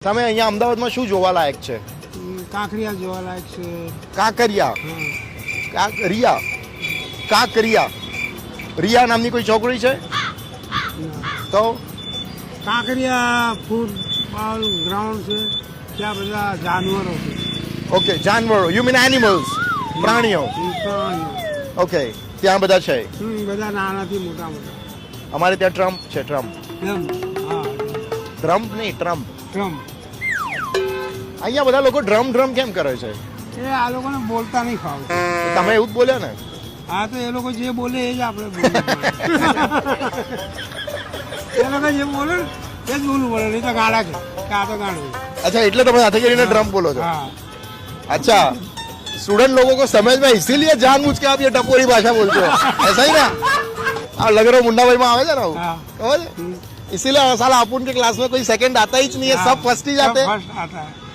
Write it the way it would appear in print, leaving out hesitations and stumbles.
તમે અહીંયા અમદાવાદમાં શું જોવાલાયક છે? કાંકરિયા જોવાલાયક છે. કાંકરિયા, કાંકરિયા, કાંકરિયા. રિયા નામની કોઈ છોકરી છે? તો કાંકરિયા ફૂટબોલ ગ્રાઉન્ડ છે, ત્યાં બધા જાનવરો છે. ઓકે, જાનવરો, યુ મીન એનિમલ્સ, પ્રાણીઓ. પ્રાણીઓ. ઓકે, ત્યાં બધા છે. બધા નાનાથી મોટા મોટા. અમારે ત્યાં ટ્રમ્પ છે, ટ્રમ્પ. એમ? હા, ટ્રમ્પ નહીં, ટ્રમ્પ. ટ્રમ્પ. અહીંયા બધા લોકો ડ્રમ ડ્રમ કેમ કરે છે? એ આ લોકોને બોલતા નહીં ફાવતું. તમે એવું જ બોલ્યા ને? હા, તો એ લોકો જે બોલે એ જ આપણે બોલવું પડે. એ લોકો જે બોલે ને એ જ બોલવું પડે, નહીં તો ગાડા છે કે આ તો ગાડું. अच्छा, એટલે તમે હાથે કરીને ડ્રમ બોલો છો? हाँ. अच्छा, स्टूडेंट लोगों को समझ में इसीलिए जानबूझ के आप ये टपोरी भाषा बोलते हो, ऐसा ही ना? आप लग रहे हो मुंडा भाई में आवे ना? हाँ. समझ? इसीलिए साला अपन के क्लास में कोई सेकंड आता ही नहीं है, सब फर्स्ट ही जाते हैं. फर्स्ट आता है.